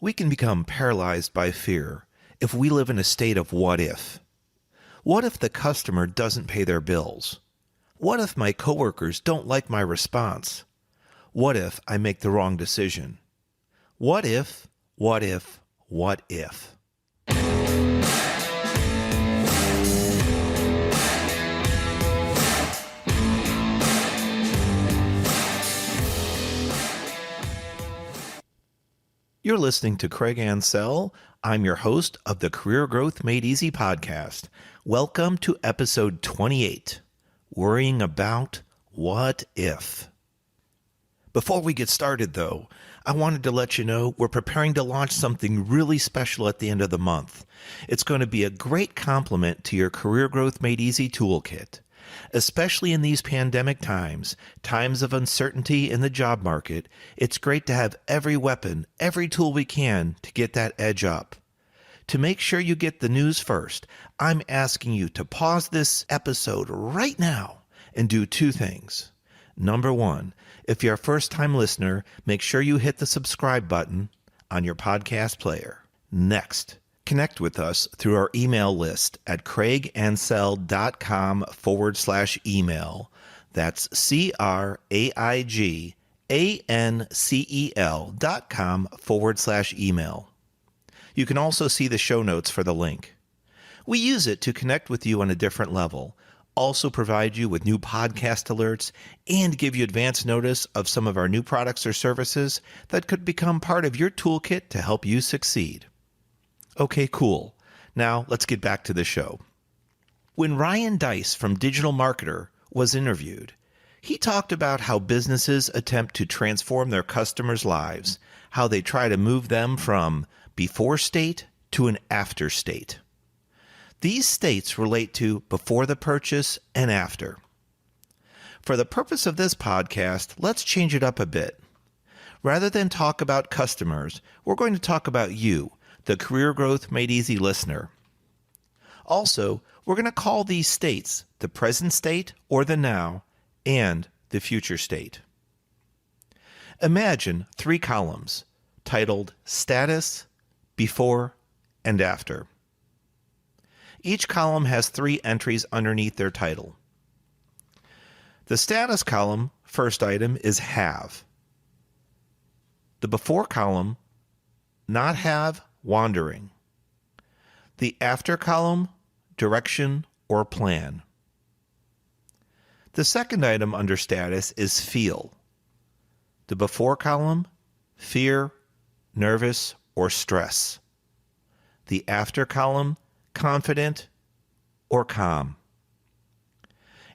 We can become paralyzed by fear if we live in a state of what if. What if the customer doesn't pay their bills? What if my coworkers don't like my response? What if I make the wrong decision? What if, what if, what if? You're listening to Craig Ansell. I'm your host of the Career Growth Made Easy podcast. Welcome to episode 28, Worrying About What If. Before we get started, though, I wanted to let you know we're preparing to launch something really special at the end of the month. It's going to be a great complement to your Career Growth Made Easy toolkit. Especially in these pandemic times, times of uncertainty in the job market, it's great to have every weapon, every tool we can to get that edge up. To make sure you get the news first, I'm asking you to pause this episode right now and do two things. Number one, if you're a first-time listener, make sure you hit the subscribe button on your podcast player. Next, connect with us through our email list at craigansell.com/email. That's craigancel.com/email. You can also see the show notes for the link. We use it to connect with you on a different level, also provide you with new podcast alerts, and give you advance notice of some of our new products or services that could become part of your toolkit to help you succeed. Okay, cool. Now let's get back to the show. When Ryan Deiss from Digital Marketer was interviewed, he talked about how businesses attempt to transform their customers' lives, how they try to move them from before state to an after state. These states relate to before the purchase and after. For the purpose of this podcast, let's change it up a bit. Rather than talk about customers, we're going to talk about you, the Career Growth Made Easy listener. Also, we're going to call these states the present state or the now and the future state. Imagine three columns titled Status, Before, and After. Each column has three entries underneath their title. The status column, first item, is have. The before column, not have, wandering. The after column, direction or plan. The second item under status is feel. The before column, fear, nervous, or stress. The after column, confident or calm.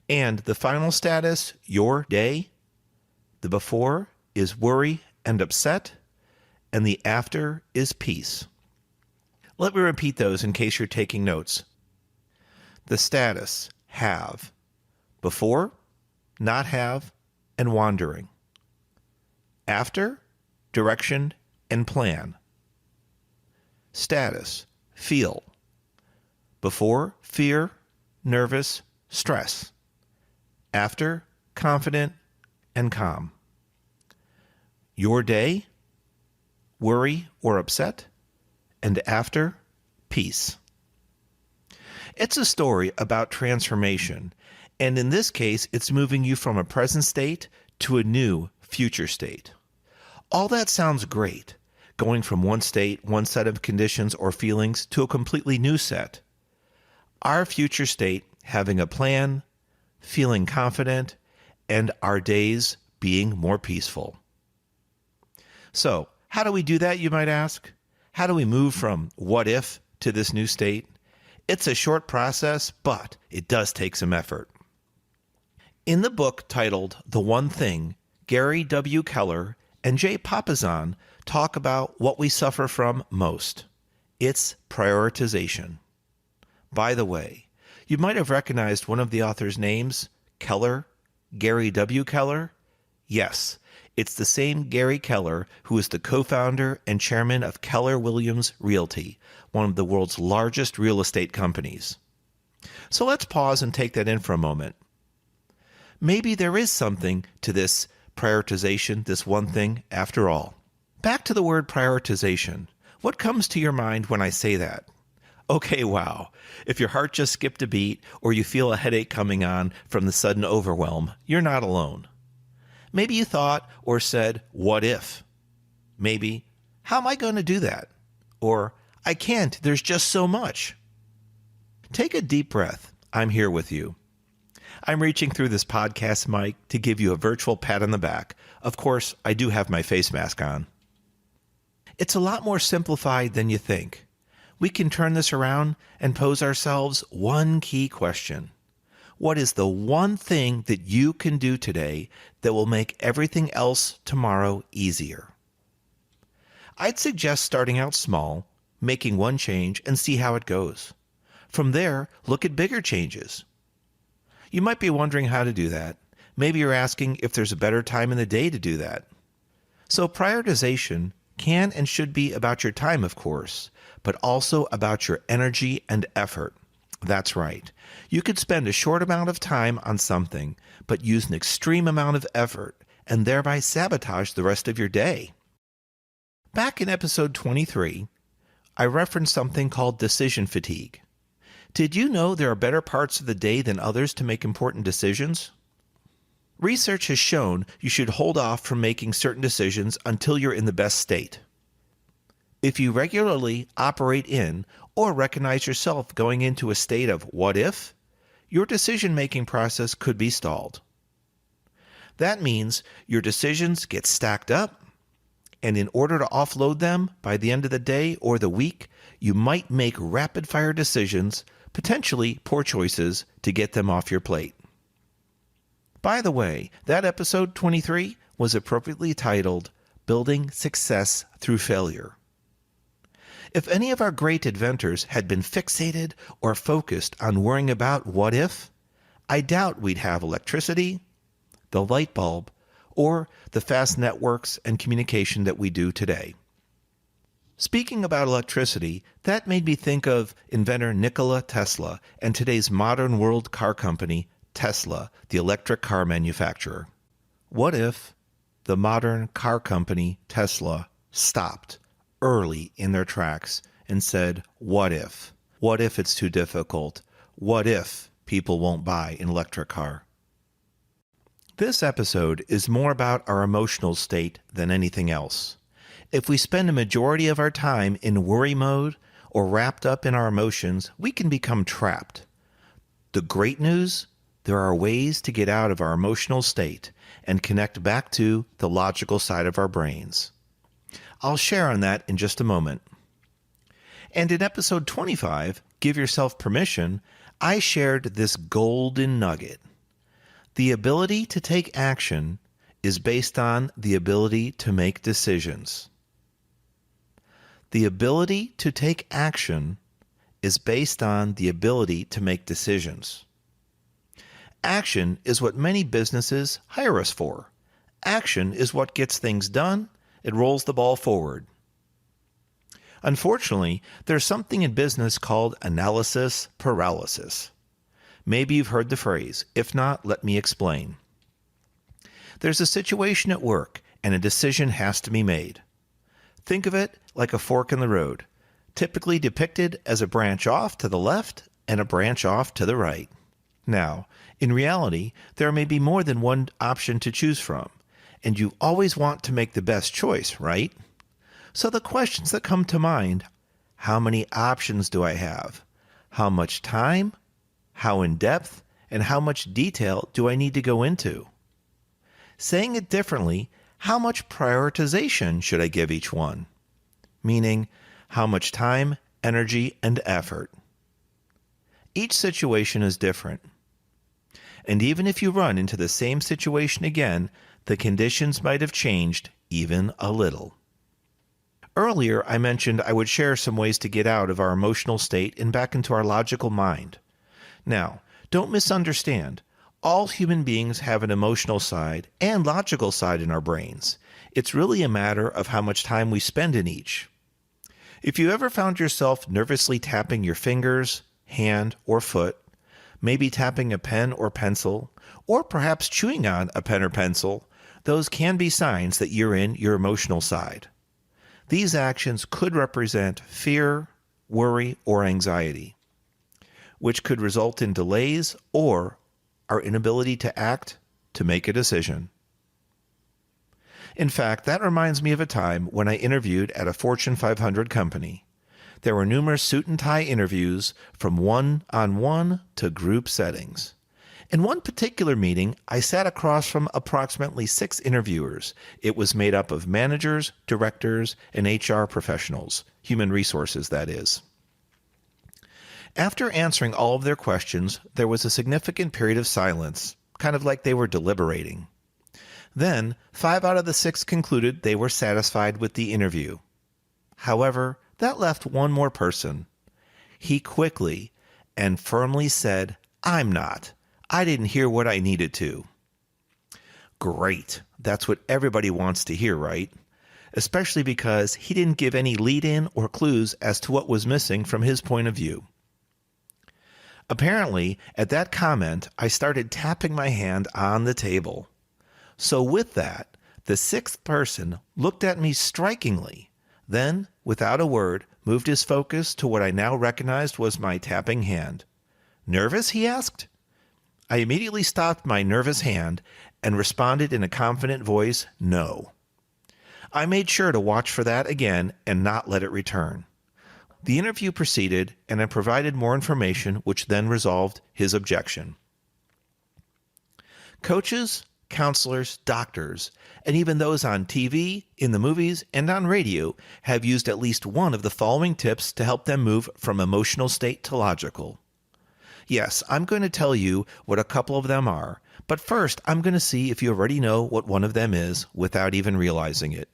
And the final status, your day. The before is worry and upset, and the after is peace. Let me repeat those in case you're taking notes. The status, have. Before, not have, and wandering. After, direction and plan. Status, feel. Before, fear, nervous, stress. After, confident and calm. Your day, worry or upset, and after, peace. It's a story about transformation, and in this case, it's moving you from a present state to a new future state. All that sounds great, going from one state, one set of conditions or feelings to a completely new set. Our future state having a plan, feeling confident, and our days being more peaceful. So, how do we do that, you might ask? How do we move from what if to this new state? It's a short process, but it does take some effort. In the book titled The One Thing, Gary W. Keller and Jay Papasan talk about what we suffer from most. It's prioritization. By the way, you might have recognized one of the author's names, Keller, Gary W. Keller. Yes, it's the same Gary Keller who is the co-founder and chairman of Keller Williams Realty, one of the world's largest real estate companies. So let's pause and take that in for a moment. Maybe there is something to this prioritization, this one thing, after all. Back to the word prioritization. What comes to your mind when I say that? Okay, wow. If your heart just skipped a beat or you feel a headache coming on from the sudden overwhelm, you're not alone. Maybe you thought or said, what if? Maybe, how am I going to do that? Or, I can't, there's just so much. Take a deep breath. I'm here with you. I'm reaching through this podcast mic to give you a virtual pat on the back. Of course, I do have my face mask on. It's a lot more simplified than you think. We can turn this around and pose ourselves one key question. What is the one thing that you can do today that will make everything else tomorrow easier? I'd suggest starting out small, making one change, and see how it goes. From there, look at bigger changes. You might be wondering how to do that. Maybe you're asking if there's a better time in the day to do that. So prioritization can and should be about your time, of course, but also about your energy and effort. That's right. You could spend a short amount of time on something, but use an extreme amount of effort and thereby sabotage the rest of your day. Back in episode 23, I referenced something called decision fatigue. Did you know there are better parts of the day than others to make important decisions? Research has shown you should hold off from making certain decisions until you're in the best state. If you regularly operate in or recognize yourself going into a state of what if, your decision-making process could be stalled. That means your decisions get stacked up, and in order to offload them by the end of the day or the week, you might make rapid-fire decisions, potentially poor choices, to get them off your plate. By the way, that episode 23 was appropriately titled, Building Success Through Failure. If any of our great inventors had been fixated or focused on worrying about what if, I doubt we'd have electricity, the light bulb, or the fast networks and communication that we do today. Speaking about electricity, that made me think of inventor Nikola Tesla and today's modern world car company, Tesla, the electric car manufacturer. What if the modern car company, Tesla, stopped early in their tracks and said, what if? What if it's too difficult? What if people won't buy an electric car? This episode is more about our emotional state than anything else. If we spend a majority of our time in worry mode or wrapped up in our emotions, we can become trapped. The great news? There are ways to get out of our emotional state and connect back to the logical side of our brains. I'll share on that in just a moment. And in episode 25, Give Yourself Permission, I shared this golden nugget. The ability to take action is based on the ability to make decisions. The ability to take action is based on the ability to make decisions. Action is what many businesses hire us for. Action is what gets things done. It rolls the ball forward. Unfortunately, there's something in business called analysis paralysis. Maybe you've heard the phrase. If not, let me explain. There's a situation at work, and a decision has to be made. Think of it like a fork in the road, typically depicted as a branch off to the left and a branch off to the right. Now, in reality, there may be more than one option to choose from, and you always want to make the best choice, right? So the questions that come to mind, how many options do I have? How much time? How in depth? And how much detail do I need to go into? Saying it differently, how much prioritization should I give each one? Meaning, how much time, energy, and effort? Each situation is different. And even if you run into the same situation again, the conditions might have changed even a little. Earlier, I mentioned I would share some ways to get out of our emotional state and back into our logical mind. Now, don't misunderstand. All human beings have an emotional side and logical side in our brains. It's really a matter of how much time we spend in each. If you ever found yourself nervously tapping your fingers, hand, or foot, maybe tapping a pen or pencil, or perhaps chewing on a pen or pencil, those can be signs that you're in your emotional side. These actions could represent fear, worry, or anxiety, which could result in delays or our inability to act to make a decision. In fact, that reminds me of a time when I interviewed at a Fortune 500 company. There were numerous suit and tie interviews from one-on-one to group settings. In one particular meeting, I sat across from approximately 6 interviewers. It was made up of managers, directors, and HR professionals, human resources, that is. After answering all of their questions, there was a significant period of silence, kind of like they were deliberating. Then, 5 out of the 6 concluded they were satisfied with the interview. However, that left one more person. He quickly and firmly said, "I'm not. I didn't hear what I needed to." Great. That's what everybody wants to hear, right? Especially because he didn't give any lead-in or clues as to what was missing from his point of view. Apparently, at that comment, I started tapping my hand on the table. So with that, the 6th person looked at me strikingly, then, without a word, moved his focus to what I now recognized was my tapping hand. "Nervous?" he asked. I immediately stopped my nervous hand and responded in a confident voice, "No." I made sure to watch for that again and not let it return. The interview proceeded, and I provided more information, which then resolved his objection. Coaches, counselors, doctors, and even those on TV, in the movies, and on radio have used at least one of the following tips to help them move from emotional state to logical. Yes, I'm going to tell you what a couple of them are, but first I'm going to see if you already know what one of them is without even realizing it.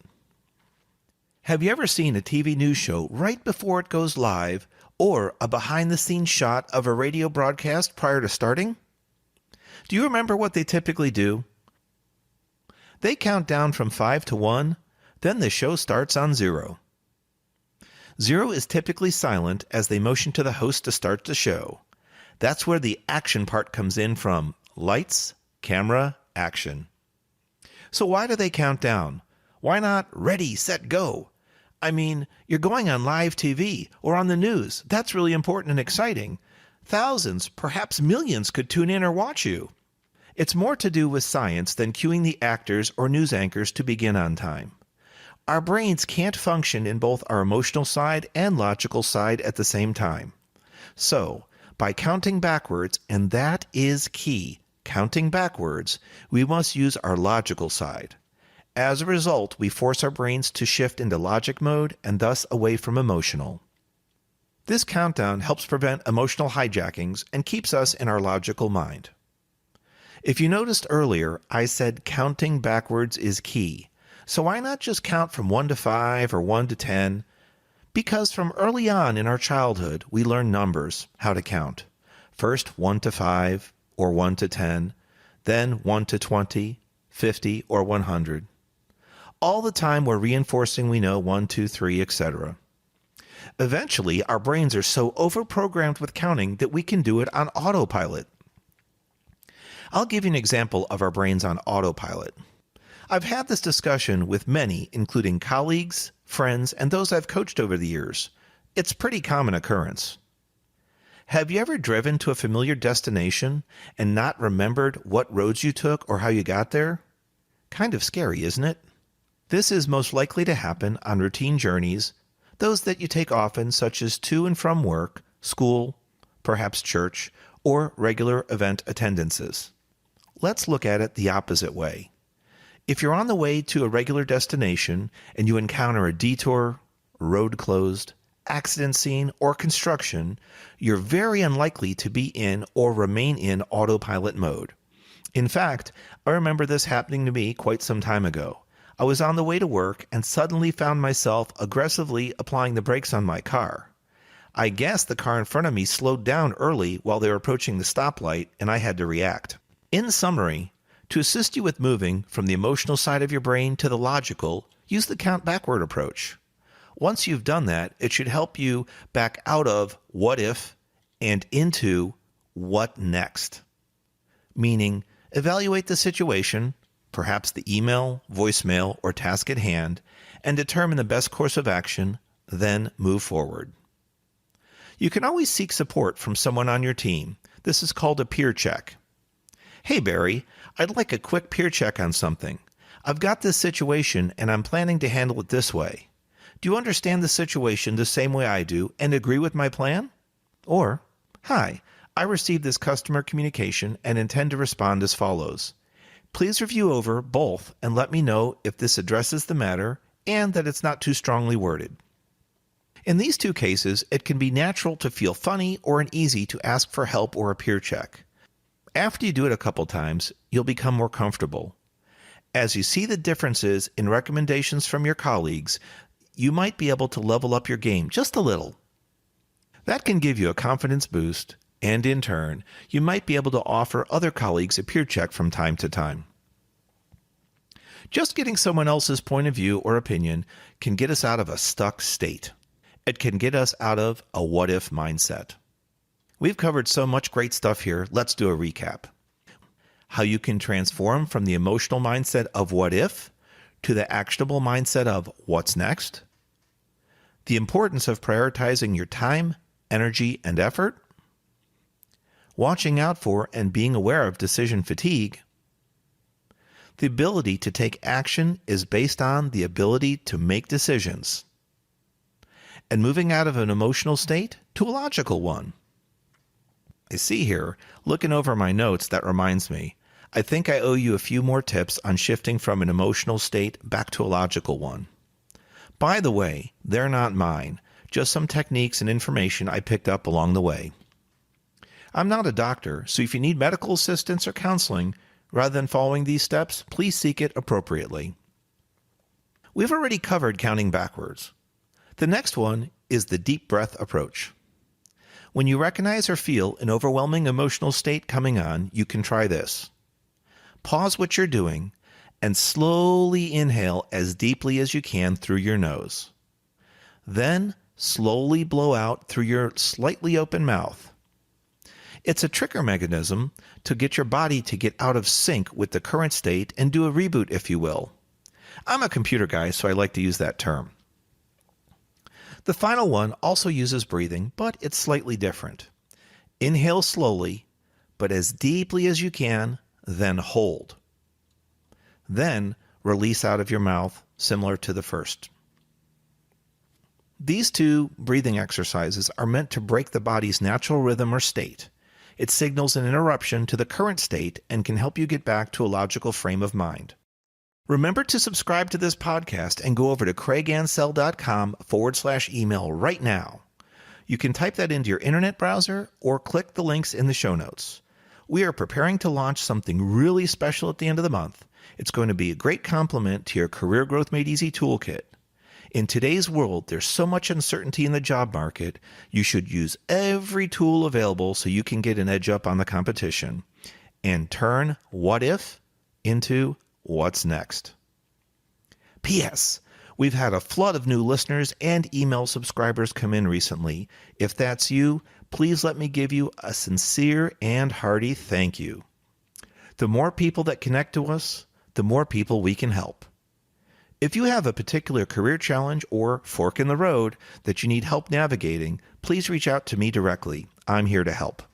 Have you ever seen a TV news show right before it goes live, or a behind-the-scenes shot of a radio broadcast prior to starting? Do you remember what they typically do? They count down from 5 to 1, then the show starts on 0. 0 is typically silent as they motion to the host to start the show. That's where the action part comes in from lights, camera, action. So why do they count down? Why not ready, set, go? I mean, you're going on live TV or on the news. That's really important and exciting. Thousands, perhaps millions could tune in or watch you. It's more to do with science than cueing the actors or news anchors to begin on time. Our brains can't function in both our emotional side and logical side at the same time. So, by counting backwards, and that is key, counting backwards, we must use our logical side. As a result, we force our brains to shift into logic mode and thus away from emotional. This countdown helps prevent emotional hijackings and keeps us in our logical mind. If you noticed earlier, I said counting backwards is key. So why not just count from 1 to 5 or 1 to 10? Because from early on in our childhood, we learn numbers, how to count. First 1 to 5 or 1 to 10, then 1 to 20, 50, or 100. All the time we're reinforcing we know 1, 2, 3, etc. Eventually, our brains are so overprogrammed with counting that we can do it on autopilot. I'll give you an example of our brains on autopilot. I've had this discussion with many, including colleagues, friends, and those I've coached over the years. It's a pretty common occurrence. Have you ever driven to a familiar destination and not remembered what roads you took or how you got there? Kind of scary, isn't it? This is most likely to happen on routine journeys, those that you take often, such as to and from work, school, perhaps church, or regular event attendances. Let's look at it the opposite way. If you're on the way to a regular destination and you encounter a detour, road closed, accident scene, or construction, you're very unlikely to be in or remain in autopilot mode. In fact, I remember this happening to me quite some time ago. I was on the way to work and suddenly found myself aggressively applying the brakes on my car. I guess the car in front of me slowed down early while they were approaching the stoplight, and I had to react. In summary, to assist you with moving from the emotional side of your brain to the logical, use the count backward approach. Once you've done that, it should help you back out of what if and into what next. Meaning, evaluate the situation, perhaps the email, voicemail, or task at hand, and determine the best course of action, then move forward. You can always seek support from someone on your team. This is called a peer check. Hey Barry, I'd like a quick peer check on something. I've got this situation and I'm planning to handle it this way. Do you understand the situation the same way I do and agree with my plan? Or, hi, I received this customer communication and intend to respond as follows. Please review over both and let me know if this addresses the matter and that it's not too strongly worded. In these two cases, it can be natural to feel funny or uneasy to ask for help or a peer check. After you do it a couple times, you'll become more comfortable. As you see the differences in recommendations from your colleagues, you might be able to level up your game just a little. That can give you a confidence boost, and in turn, you might be able to offer other colleagues a peer check from time to time. Just getting someone else's point of view or opinion can get us out of a stuck state. It can get us out of a what-if mindset. We've covered so much great stuff here, let's do a recap. How you can transform from the emotional mindset of what if to the actionable mindset of what's next. The importance of prioritizing your time, energy, and effort. Watching out for and being aware of decision fatigue. The ability to take action is based on the ability to make decisions. And moving out of an emotional state to a logical one. I see here, looking over my notes, that reminds me, I think I owe you a few more tips on shifting from an emotional state back to a logical one. By the way, they're not mine, just some techniques and information I picked up along the way. I'm not a doctor, so if you need medical assistance or counseling, rather than following these steps, please seek it appropriately. We've already covered counting backwards. The next one is the deep breath approach. When you recognize or feel an overwhelming emotional state coming on, you can try this. Pause what you're doing and slowly inhale as deeply as you can through your nose. Then slowly blow out through your slightly open mouth. It's a trigger mechanism to get your body to get out of sync with the current state and do a reboot, if you will. I'm a computer guy, so I like to use that term. The final one also uses breathing, but it's slightly different. Inhale slowly, but as deeply as you can, then hold. Then release out of your mouth, similar to the first. These two breathing exercises are meant to break the body's natural rhythm or state. It signals an interruption to the current state and can help you get back to a logical frame of mind. Remember to subscribe to this podcast and go over to craigansell.com/email right now. You can type that into your internet browser or click the links in the show notes. We are preparing to launch something really special at the end of the month. It's going to be a great complement to your Career Growth Made Easy toolkit. In today's world, there's so much uncertainty in the job market, you should use every tool available so you can get an edge up on the competition and turn what if into what's next. P.S. We've had a flood of new listeners and email subscribers come in recently. If that's you, please let me give you a sincere and hearty thank you. The more people that connect to us, the more people we can help. If you have a particular career challenge or fork in the road that you need help navigating, please reach out to me directly. I'm here to help.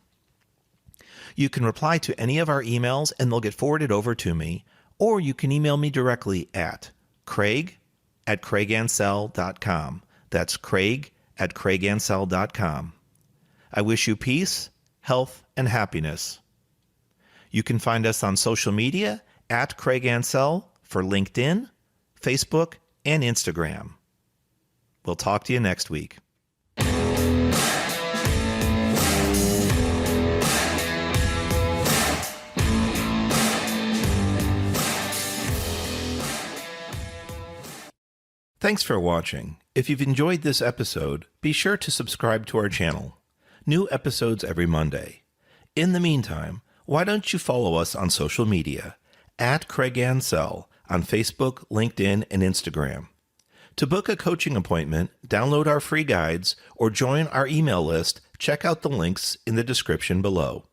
You can reply to any of our emails and they'll get forwarded over to me, or you can email me directly at craig@craigansell.com. That's craig@craigansell.com. I wish you peace, health, and happiness. You can find us on social media at Craig Ansell for LinkedIn, Facebook, and Instagram. We'll talk to you next week. Thanks for watching. If you've enjoyed this episode, be sure to subscribe to our channel. New episodes every Monday. In the meantime, why don't you follow us on social media at Craig Ansell on Facebook, LinkedIn, and Instagram. To book a coaching appointment, download our free guides, or join our email list, check out the links in the description below.